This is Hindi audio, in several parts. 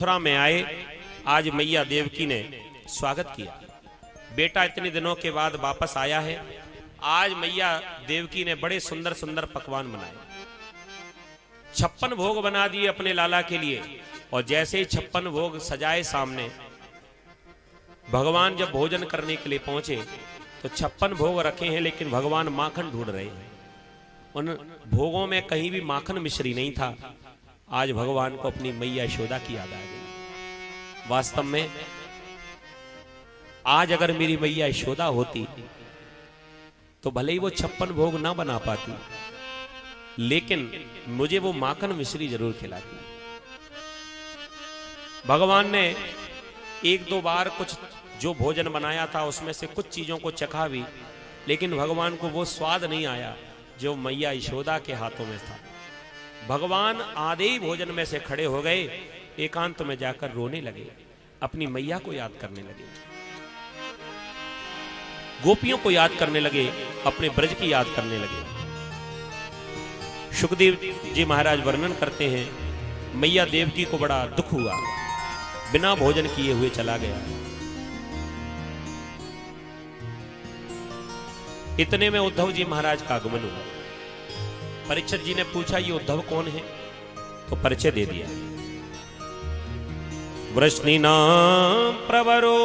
मथुरा में आए। आज मैया देवकी ने स्वागत किया। बेटा इतने दिनों के बाद वापस आया है। आज मैया देवकी ने बड़े सुंदर सुंदर पकवान बनाए, 56 भोग बना दिए अपने लाला के लिए। और जैसे ही 56 भोग सजाए सामने, भगवान जब भोजन करने के लिए पहुंचे तो 56 भोग रखे हैं, लेकिन भगवान माखन ढूंढ रहे हैं। उन भोगों में कहीं भी माखन मिश्री नहीं था। आज भगवान को अपनी मैया यशोदा की याद आ गई। वास्तव में आज अगर मेरी मैया यशोदा होती तो भले ही वो 56 भोग ना बना पाती, लेकिन मुझे वो माखन मिश्री जरूर खिलाती। भगवान ने एक दो बार कुछ जो भोजन बनाया था उसमें से कुछ चीजों को चखा भी, लेकिन भगवान को वो स्वाद नहीं आया जो मैया यशोदा के हाथों में था। भगवान आधे ही भोजन में से खड़े हो गए, एकांत में जाकर रोने लगे, अपनी मैया को याद करने लगे, गोपियों को याद करने लगे, अपने ब्रज की याद करने लगे। सुखदेव जी महाराज वर्णन करते हैं, मैया देवकी को बड़ा दुख हुआ, बिना भोजन किए हुए चला गया। इतने में उद्धव जी महाराज का आगमन हुआ। परीक्षित जी ने पूछा, ये उद्धव कौन है? तो परिचय दे दिया। वृष्णिनाम प्रवरो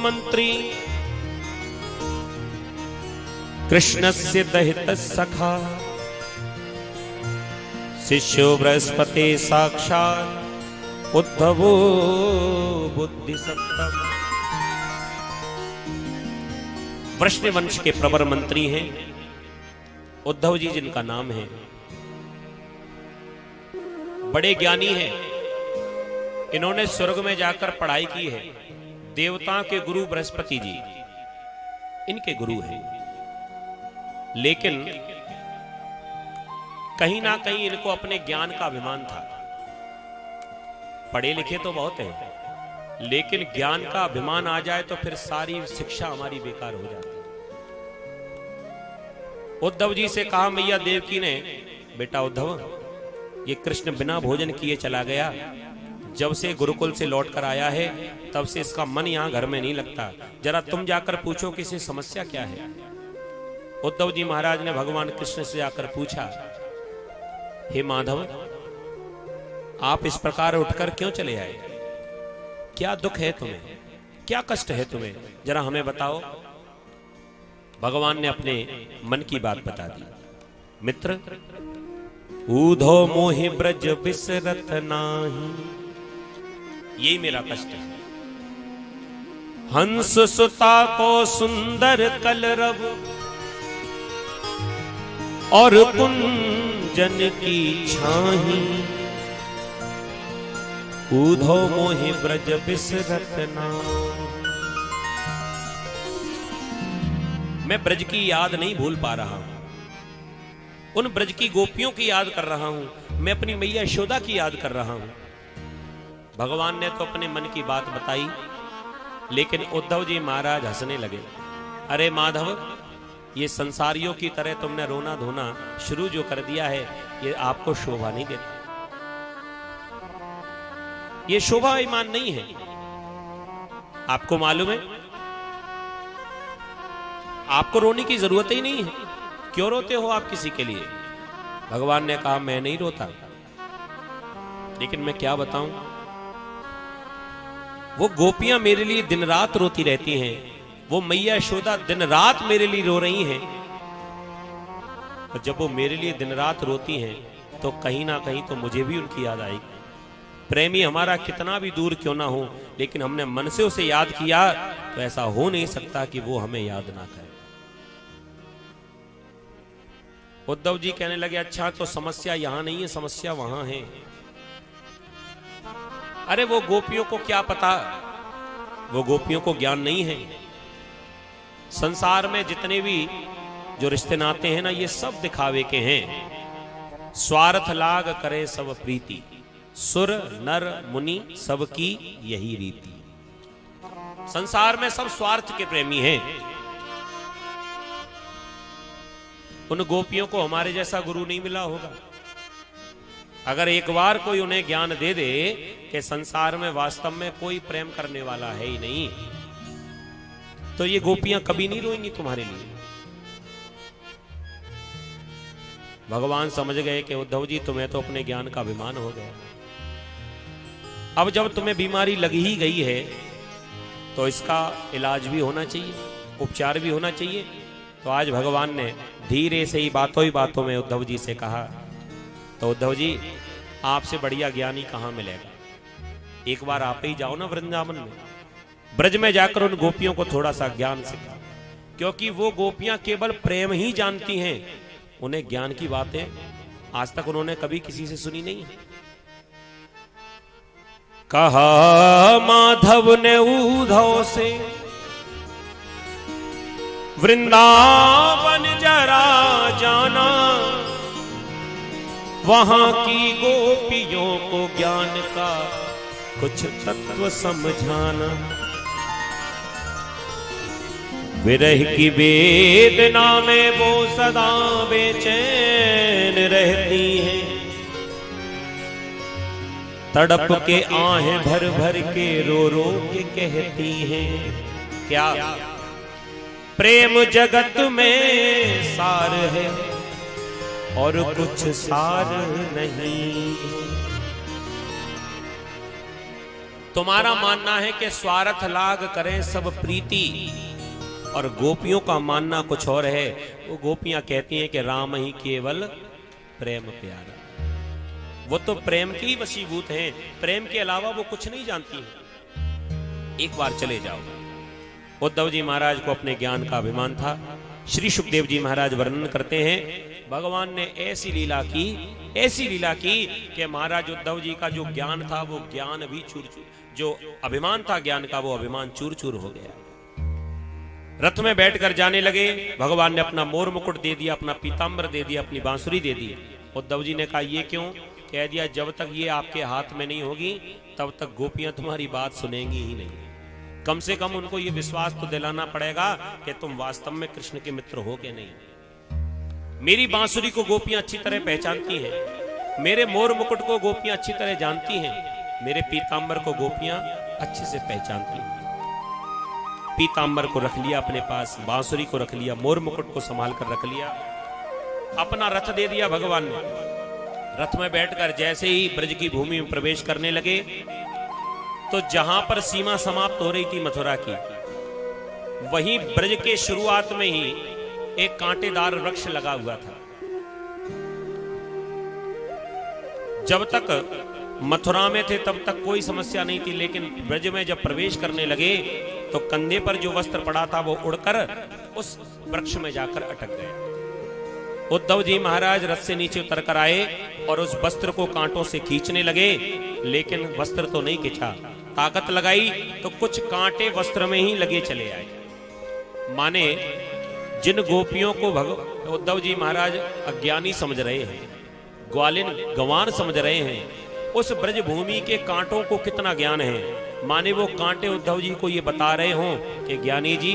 मंत्री कृष्णस्य दहित सखा शिष्यो बृहस्पति साक्षात् उद्धवो बुद्धि सत्तम। वृष्ण वंश के प्रवर मंत्री हैं उद्धव जी, जिनका नाम है। बड़े ज्ञानी हैं, इन्होंने स्वर्ग में जाकर पढ़ाई की है। देवताओं के गुरु बृहस्पति जी इनके गुरु हैं, लेकिन कहीं ना कहीं इनको अपने ज्ञान का अभिमान था। पढ़े लिखे तो बहुत हैं, लेकिन ज्ञान का अभिमान आ जाए तो फिर सारी शिक्षा हमारी बेकार हो जाती है। उद्धव जी से कहा मैया देवकी ने, बेटा उद्धव, ये कृष्ण बिना भोजन किए चला गया। जब से गुरुकुल से लौट कर आया है तब से इसका मन यहां घर में नहीं लगता। जरा तुम जाकर पूछो कि इसे समस्या क्या है। उद्धव जी महाराज ने भगवान कृष्ण से जाकर पूछा, हे माधव, आप इस प्रकार उठकर क्यों चले आए? क्या दुख है तुम्हें, क्या कष्ट है तुम्हें, जरा हमें बताओ। भगवान ने अपने मन की बात बता दी। मित्र, ऊधो मोहि ब्रज बिसरत नाही, यही मेरा कष्ट है। हंस सुता को सुंदर कलरव और कुंजन की छाही, ऊधो मोहि ब्रज बिसरत नाही। मैं ब्रज की याद नहीं भूल पा रहा हूं, उन ब्रज की गोपियों की याद कर रहा हूं, मैं अपनी मैया यशोदा की याद कर रहा हूं। भगवान ने तो अपने मन की बात बताई, लेकिन उद्धव जी महाराज हंसने लगे। अरे माधव, ये संसारियों की तरह तुमने रोना धोना शुरू जो कर दिया है, ये आपको शोभा नहीं देता, ये शोभा ईमान नहीं है। आपको मालूम है, आपको रोने की जरूरत ही नहीं है, क्यों रोते हो आप किसी के लिए? भगवान ने कहा, मैं नहीं रोता, लेकिन मैं क्या बताऊं, वो गोपियां मेरे लिए दिन रात रोती रहती हैं, वो मैया यशोदा दिन रात मेरे लिए रो रही हैं। और जब वो मेरे लिए दिन रात रोती हैं तो कहीं ना कहीं तो मुझे भी उनकी याद आएगी। प्रेमी हमारा कितना भी दूर क्यों ना हो, लेकिन हमने मन से उसे याद किया तो ऐसा हो नहीं सकता कि वो हमें याद ना करे। उद्धव जी कहने लगे, अच्छा तो समस्या यहां नहीं है, समस्या वहां है। अरे वो गोपियों को क्या पता, वो गोपियों को ज्ञान नहीं है। संसार में जितने भी जो रिश्ते नाते हैं ना, ये सब दिखावे के हैं। स्वार्थ लाग करे सब प्रीति, सुर नर मुनि सबकी यही रीति। संसार में सब स्वार्थ के प्रेमी हैं। उन गोपियों को हमारे जैसा गुरु नहीं मिला होगा, अगर एक बार कोई उन्हें ज्ञान दे दे कि संसार में वास्तव में कोई प्रेम करने वाला है ही नहीं, तो ये गोपियां कभी नहीं रोएंगी तुम्हारे लिए। भगवान समझ गए कि उद्धव जी तुम्हें तो अपने ज्ञान का अभिमान हो गया। अब जब तुम्हें बीमारी लगी ही गई है तो इसका इलाज भी होना चाहिए, उपचार भी होना चाहिए। तो आज भगवान ने धीरे से ही बातों में उद्धव जी से कहा, तो उद्धव जी आपसे बढ़िया ज्ञानी कहां मिलेगा, एक बार आप ही जाओ ना वृंदावन में, ब्रज में जाकर उन गोपियों को थोड़ा सा ज्ञान सिखा, क्योंकि वो गोपियां केवल प्रेम ही जानती हैं, उन्हें ज्ञान की बातें आज तक उन्होंने कभी किसी से सुनी नहीं है। कहा माधव ने उद्धव से वृंदावन जरा जाना, वहां की गोपियों को ज्ञान का कुछ तत्व समझाना। विरह की वेदना में वो सदा बेचैन रहती हैं, तड़प के आहें भर भर के रो रो के कहती हैं, क्या प्रेम जगत में सार है और कुछ सार नहीं। तुम्हारा मानना है कि स्वार्थ लाग करें सब प्रीति, और गोपियों का मानना कुछ और है। वो गोपियां कहती हैं कि राम ही केवल प्रेम प्यारा, वो तो प्रेम की ही वशीभूत हैं, प्रेम के अलावा वो कुछ नहीं जानती हैं। एक बार चले जाओ। उद्धव जी महाराज को अपने ज्ञान का अभिमान था। श्री सुखदेव जी महाराज वर्णन करते हैं, भगवान ने ऐसी लीला की कि महाराज उद्धव जी का जो ज्ञान था वो ज्ञान भी जो अभिमान था ज्ञान का, वो अभिमान चूर चूर हो गया। रथ में बैठकर जाने लगे। भगवान ने अपना मोर मुकुट दे दिया, अपना पीताम्बर दे दिया, अपनी बांसुरी दे दी। उद्धव जी ने कहा ये क्यों? कह दिया जब तक ये आपके हाथ में नहीं होगी तब तक गोपियां तुम्हारी बात सुनेंगी ही नहीं। कम से कम उनको ये विश्वास तो दिलाना पड़ेगा कि तुम वास्तव में कृष्ण के मित्र हो के नहीं। मेरी बांसुरी को गोपियां अच्छी तरह पहचानती हैं, मेरे मोर मुकुट को गोपियां अच्छी तरह जानती हैं, मेरे पीताम्बर को गोपियां अच्छे से पहचानती हैं। पीताम्बर को रख लिया अपने पास, बांसुरी को रख लिया, मोर मुकुट को संभाल कर रख लिया, अपना रथ दे दिया भगवान ने। रथ में बैठकर जैसे ही ब्रज की भूमि में प्रवेश करने लगे तो जहां पर सीमा समाप्त हो रही थी मथुरा की, वहीं ब्रज के शुरुआत में ही एक कांटेदार वृक्ष लगा हुआ था। जब तक मथुरा में थे तब तक कोई समस्या नहीं थी, लेकिन ब्रज में जब प्रवेश करने लगे तो कंधे पर जो वस्त्र पड़ा था वो उड़कर उस वृक्ष में जाकर अटक गए। उद्धव जी महाराज रथ से नीचे उतर कर आए और उस वस्त्र को कांटों से खींचने लगे, लेकिन वस्त्र तो नहीं खींचा। ताकत लगाई तो कुछ कांटे वस्त्र में ही लगे चले आए। माने जिन गोपियों को उद्धव जी महाराज अज्ञानी समझ रहे हैं, ग्वालिन गंवार समझ रहे हैं, उस ब्रज भूमि के कांटों को कितना ज्ञान है। माने वो कांटे उद्धव जी को ये बता रहे हों कि ज्ञानी जी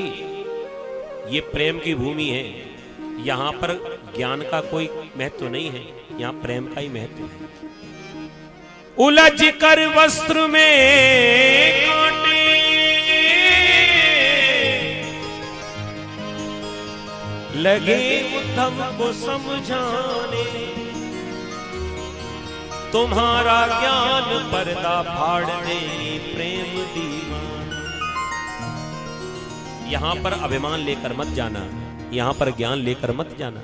ये प्रेम की भूमि है, यहां पर ज्ञान का कोई महत्व नहीं है, यहां प्रेम का ही महत्व है। उलझ कर वस्त्र में कांटे लगे उद्धव को समझाने, तुम्हारा ज्ञान पर्दा फाड़ दे प्रेम दीवाना। यहां पर अभिमान लेकर मत जाना, यहां पर ज्ञान लेकर मत जाना।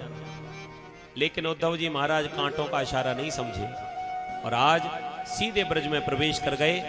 लेकिन उद्धव जी महाराज कांटों का इशारा नहीं समझे और आज सीधे ब्रज में प्रवेश कर गए।